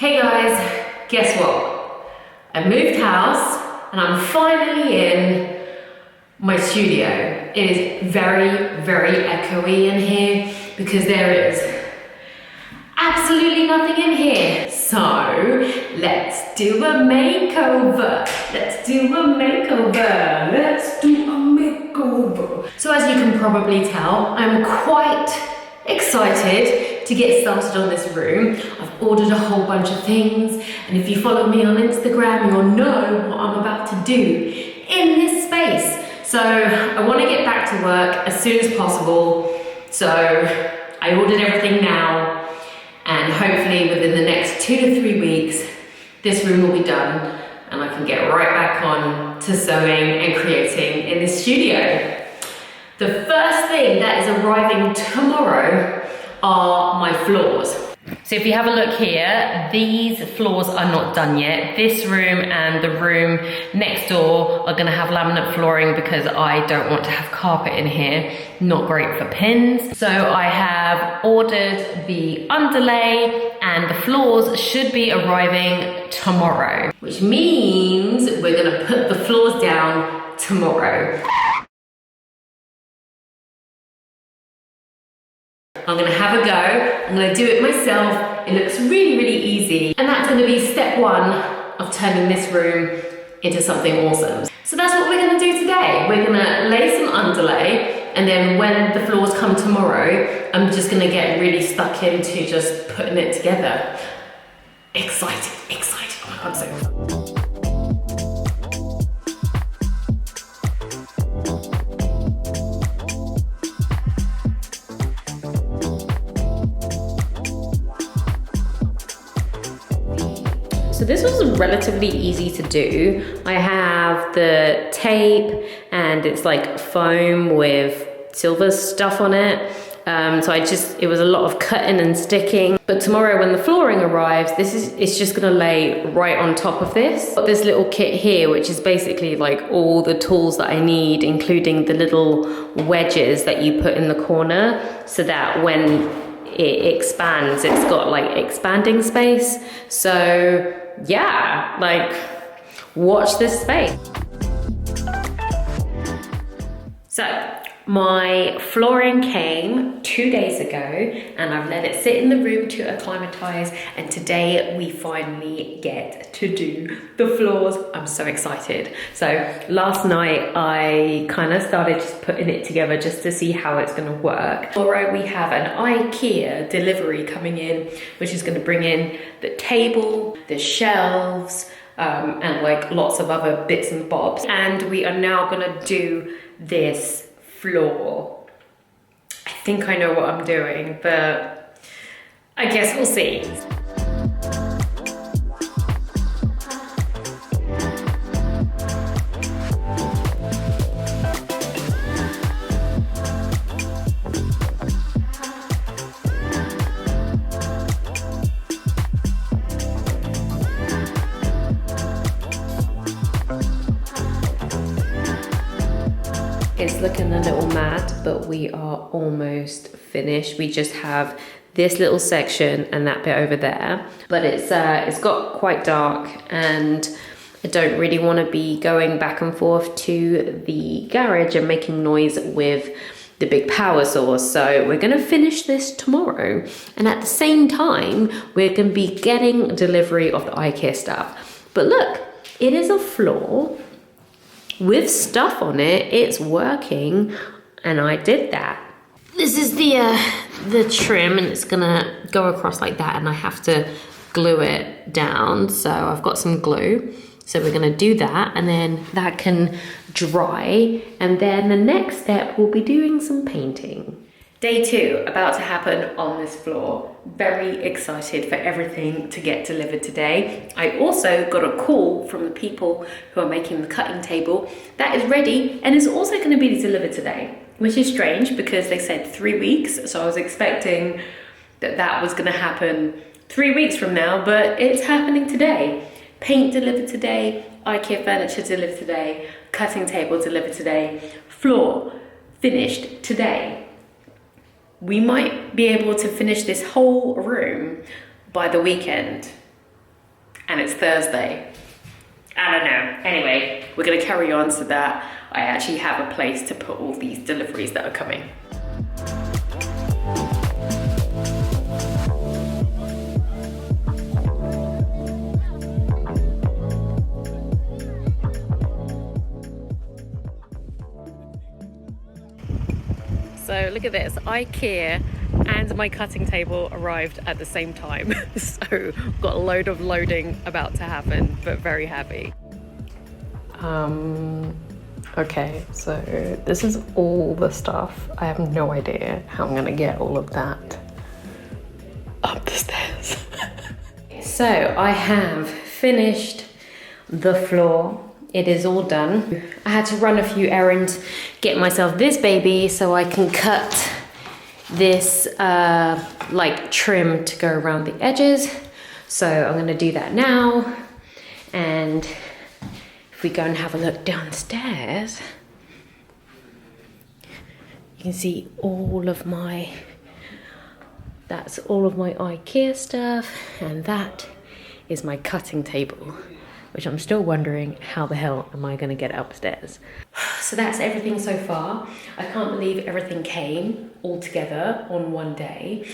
Hey guys, guess what? I moved house and I'm finally in my studio. It is very, very echoey in here because there is absolutely nothing in here. So let's do a makeover. Let's do a makeover. Let's do a makeover. So as you can probably tell, I'm quite excited to get started on this room. I've ordered a whole bunch of things, and if you follow me on Instagram, you'll know what I'm about to do in this space. So I want to get back to work as soon as possible. So I ordered everything now, and hopefully within the next 2 to 3 weeks, this room will be done and I can get right back on to sewing and creating in this studio. The first thing that is arriving tomorrow are my floors. So if you have a look here, these floors are not done yet. This room and the room next door are gonna have laminate flooring because I don't want to have carpet in here. Not great for pins. So I have ordered the underlay and the floors should be arriving tomorrow, which means we're gonna put the floors down tomorrow. I'm gonna have a go, I'm gonna do it myself. It looks really, really easy. And that's gonna be step one of turning this room into something awesome. So that's what we're gonna do today. We're gonna lay some underlay, and then when the floors come tomorrow, I'm just gonna get really stuck into just putting it together. Excited, excited, oh my God, I'm so excited. So this was relatively easy to do. I have the tape and it's like foam with silver stuff on it. So it was a lot of cutting and sticking. But tomorrow when the flooring arrives, it's just gonna lay right on top of this. Got this little kit here, which is basically like all the tools that I need, including the little wedges that you put in the corner so that when it expands, it's got like expanding space. So yeah, like watch this space. So my flooring came 2 days ago and I've let it sit in the room to acclimatize, and today we finally get to do the floors. I'm so excited. So last night I kind of started just putting it together just to see how it's going to work. Tomorrow we have an IKEA delivery coming in, which is going to bring in the table, the shelves, and like lots of other bits and bobs. And we are now going to do this floor. I think I know what I'm doing, but I guess we'll see. It's looking a little mad, but we are almost finished. We just have this little section and that bit over there, but it's got quite dark and I don't really want to be going back and forth to the garage and making noise with the big power source. So we're going to finish this tomorrow, and at the same time we're going to be getting delivery of the IKEA stuff. But look, it is a floor with stuff on it. It's working, and I did that. This is the trim, and it's gonna go across like that, and I have to glue it down. So I've got some glue. So we're gonna do that, and then that can dry, and then the next step will be doing some painting. Day 2 about to happen on this floor. Very excited for everything to get delivered today. I also got a call from the people who are making the cutting table. That is ready and is also going to be delivered today, which is strange because they said 3 weeks. So I was expecting that was going to happen 3 weeks from now, but it's happening today. Paint delivered today, IKEA furniture delivered today, cutting table delivered today, floor finished today. We might be able to finish this whole room by the weekend. and it's Thursday. I don't know. Anyway, we're gonna carry on so that I actually have a place to put all these deliveries that are coming. So look at this, IKEA and my cutting table arrived at the same time. So got a load of loading about to happen, but very happy. Okay, so this is all the stuff. I have no idea how I'm gonna get all of that up the stairs. So I have finished the floor. It is all done. I had to run a few errands, get myself this baby so I can cut this like trim to go around the edges. So I'm gonna do that now. And if we go and have a look downstairs, you can see all of my, that's all of my IKEA stuff, and that is my cutting table, which I'm still wondering how the hell am I gonna get upstairs. So that's everything so far. I can't believe everything came all together on one day.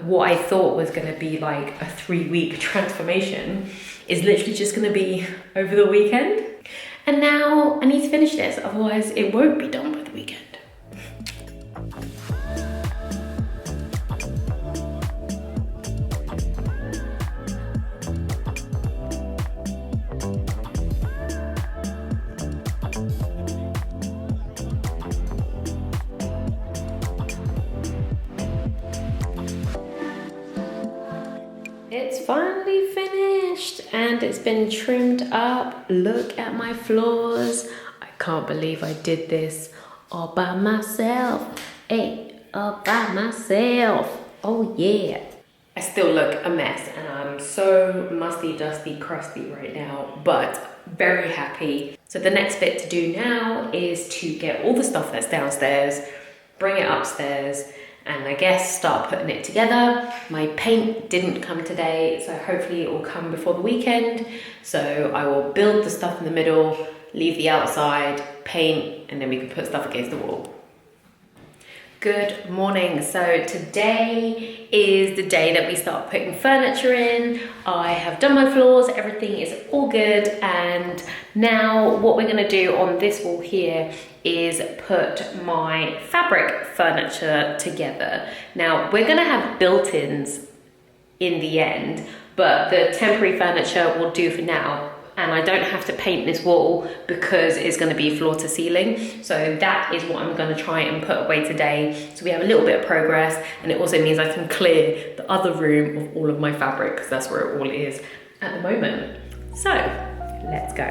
What I thought was gonna be like a 3-week transformation is literally just gonna be over the weekend. And now I need to finish this, otherwise it won't be done by the weekend. It's finally finished and it's been trimmed up. Look at my floors. I can't believe I did this all by myself. Hey, all by myself. Oh yeah. I still look a mess and I'm so musty, dusty, crusty right now, but very happy. So the next bit to do now is to get all the stuff that's downstairs, bring it upstairs, and I guess start putting it together. My paint didn't come today, so hopefully it will come before the weekend. So I will build the stuff in the middle, leave the outside, paint, and then we can put stuff against the wall. Good morning. So today is the day that we start putting furniture in. I have done my floors, everything is all good. And now what we're gonna do on this wall here is put my fabric furniture together. Now we're gonna have built-ins in the end, but the temporary furniture will do for now. And I don't have to paint this wall because it's gonna be floor to ceiling. So that is what I'm gonna try and put away today. So we have a little bit of progress, and it also means I can clear the other room of all of my fabric because that's where it all is at the moment. So let's go.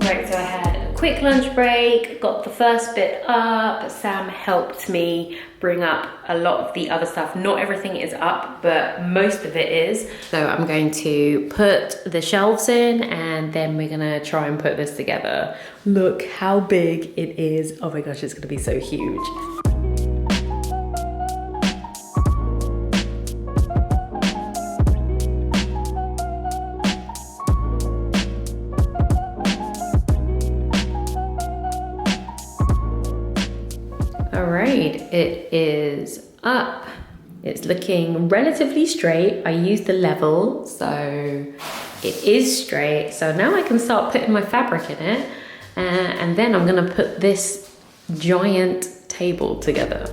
Right, so I had a quick lunch break, got the first bit up. Sam helped me bring up a lot of the other stuff. Not everything is up, but most of it is. So I'm going to put the shelves in and then we're gonna try and put this together. Look how big it is. Oh my gosh, it's gonna be so huge. All right, it is up. It's looking relatively straight. I used the level, so it is straight. So now I can start putting my fabric in it. And then I'm gonna put this giant table together.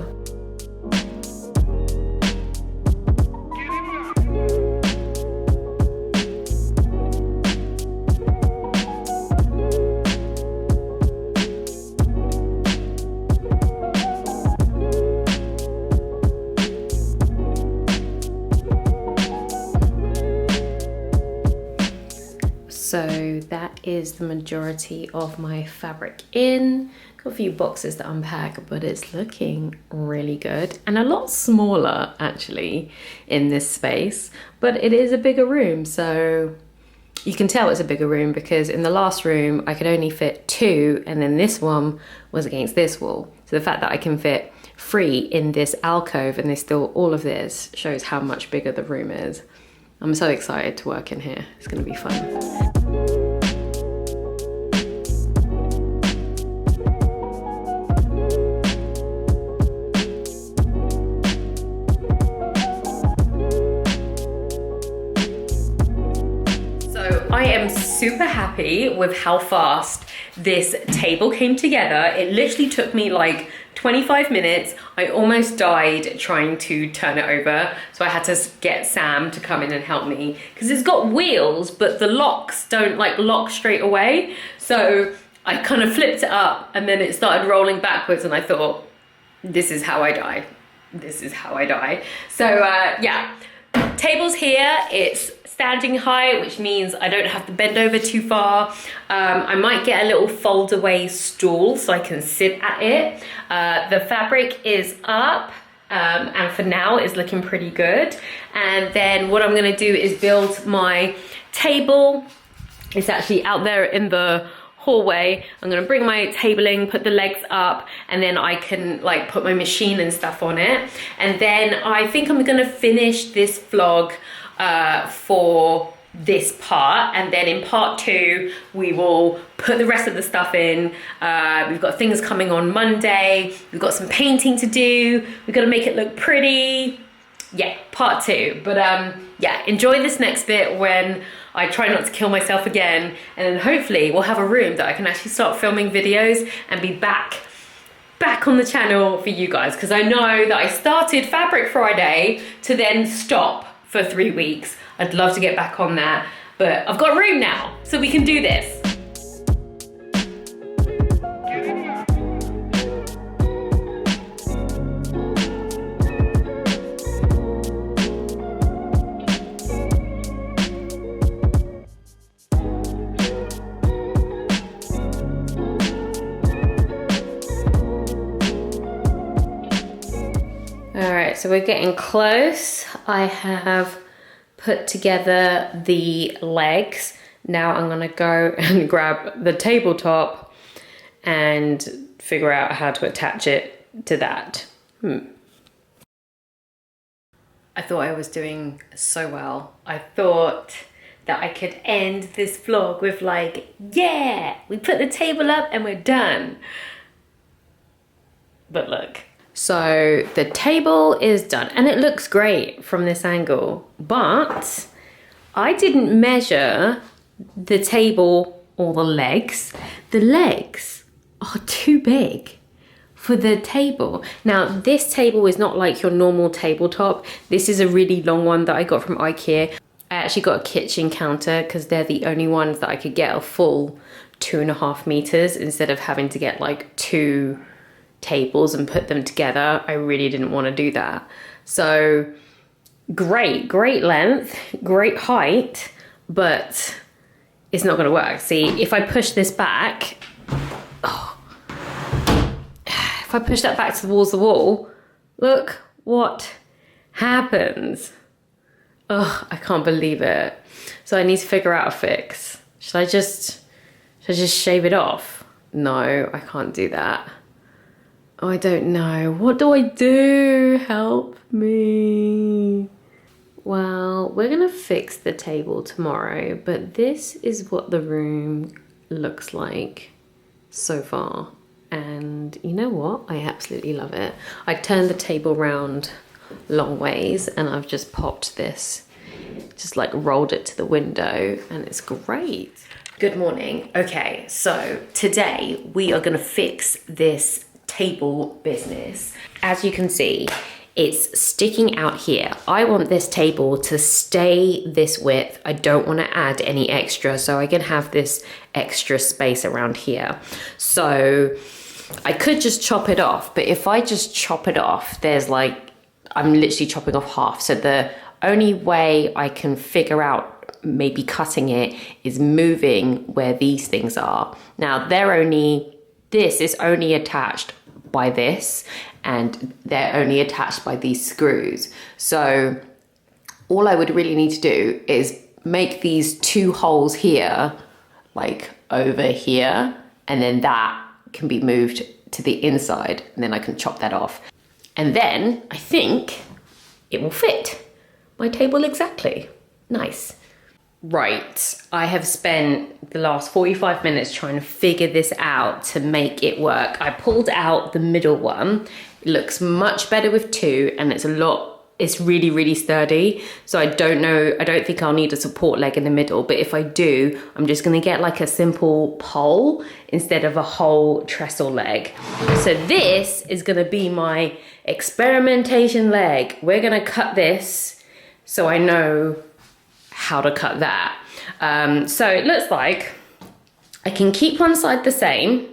So that is the majority of my fabric in. Got a few boxes to unpack, but it's looking really good and a lot smaller actually in this space, but it is a bigger room, so You can tell it's a bigger room because in the last room I could only fit 2, and then this one was against this wall. So the fact that I can fit 3 in this alcove and there's still all of this shows how much bigger the room is. I'm so excited to work in here. It's gonna be fun. I am super happy with how fast this table came together. It literally took me like 25 minutes. I almost died trying to turn it over. So I had to get Sam to come in and help me because it's got wheels, but the locks don't like lock straight away. So I kind of flipped it up and then it started rolling backwards and I thought, this is how I die. This is how I die. So yeah, table's here. It's standing height, which means I don't have to bend over too far. I might get a little fold away stool so I can sit at it. The fabric is up and for now it's looking pretty good. And then what I'm gonna do is build my table. It's actually out there in the hallway. I'm gonna bring my table in, put the legs up, and then I can like put my machine and stuff on it. And then I think I'm gonna finish this vlog for this part, and then in part 2 we will put the rest of the stuff in. We've got things coming on Monday, we've got some painting to do, we've got to make it look pretty. Yeah, part 2. But yeah, enjoy this next bit when I try not to kill myself again, and then hopefully we'll have a room that I can actually start filming videos and be back on the channel for you guys, because I know that I started Fabric Friday to then stop for 3 weeks. I'd love to get back on that, but I've got room now, so we can do this. All right, so we're getting close. I have put together the legs. Now I'm gonna go and grab the tabletop and figure out how to attach it to that. I thought I was doing so well. I thought that I could end this vlog with like, yeah, we put the table up and we're done. But look. So the table is done and it looks great from this angle, but I didn't measure the table or the legs. The legs are too big for the table. Now this table is not like your normal tabletop. This is a really long one that I got from IKEA. I actually got a kitchen counter because they're the only ones that I could get a full 2.5 meters instead of having to get like 2 tables and put them together. I really didn't want to do that. So great length, great height, but it's not going to work. See, if I push this back, if I push that back towards the wall, look what happens. Oh, I can't believe it. So I need to figure out a fix. Should I just shave it off? No, I can't do that. Oh, I don't know. What do I do? Help me. Well, we're gonna fix the table tomorrow, but this is what the room looks like so far. And you know what? I absolutely love it. I turned the table round long ways and I've just popped this, just like rolled it to the window, and it's great. Good morning. Okay, so today we are gonna fix this table business. As you can see, it's sticking out here. I want this table to stay this width. I don't want to add any extra, so I can have this extra space around here. So I could just chop it off, but if I just chop it off, there's like, I'm literally chopping off half. So the only way I can figure out maybe cutting it is moving where these things are. Now this is only attached by this, and they're only attached by these screws. So all I would really need to do is make these 2 holes here, like over here, and then that can be moved to the inside, and then I can chop that off. And then I think it will fit my table exactly. Nice. Right, I have spent the last 45 minutes trying to figure this out to make it work. I pulled out the middle one. It looks much better with 2, and it's really, really sturdy. So I don't think I'll need a support leg in the middle, but if I do, I'm just gonna get like a simple pole instead of a whole trestle leg. So this is gonna be my experimentation leg. We're gonna cut this so I know how to cut that. So it looks like I can keep one side the same,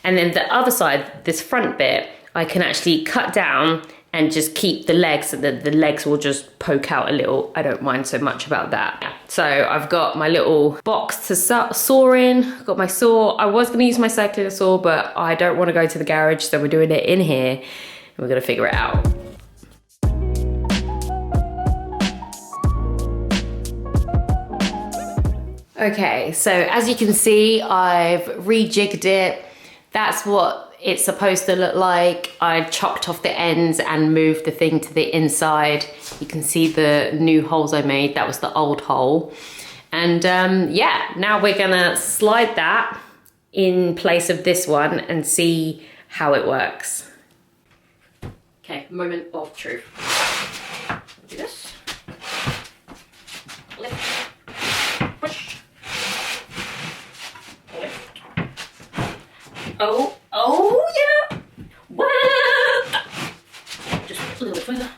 and then the other side, this front bit, I can actually cut down and just keep the legs so that the legs will just poke out a little. I don't mind so much about that. So I've got my little box to saw in, I've got my saw. I was gonna use my circular saw, but I don't wanna go to the garage, so we're doing it in here, and we're gonna figure it out. Okay, so as you can see, I've rejigged it. That's what it's supposed to look like. I chopped off the ends and moved the thing to the inside. You can see the new holes I made. That was the old hole. And yeah, now we're gonna slide that in place of this one and see how it works. Okay, moment of truth. Do this. Lift. Push. Lift. Oh yeah! What? Just a little bit further.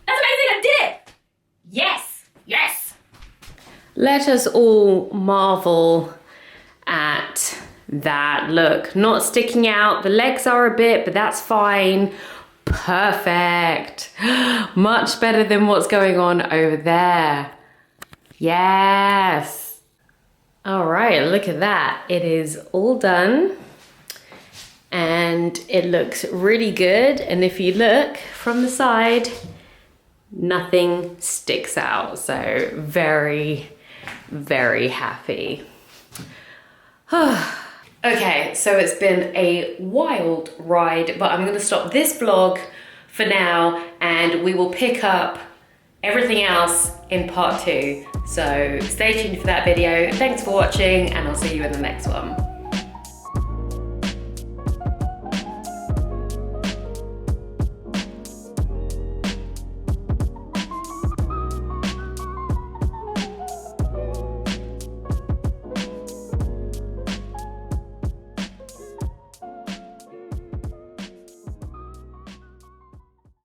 That's amazing! I did it! Yes! Yes! Let us all marvel at that look. Not sticking out. The legs are a bit, but that's fine. Perfect. Much better than what's going on over there. Yes. All right, look at that. It is all done and it looks really good. And if you look from the side, nothing sticks out. So very, very happy. Okay, so it's been a wild ride, but I'm gonna stop this vlog for now and we will pick up everything else in part 2. So stay tuned for that video. Thanks for watching and I'll see you in the next one.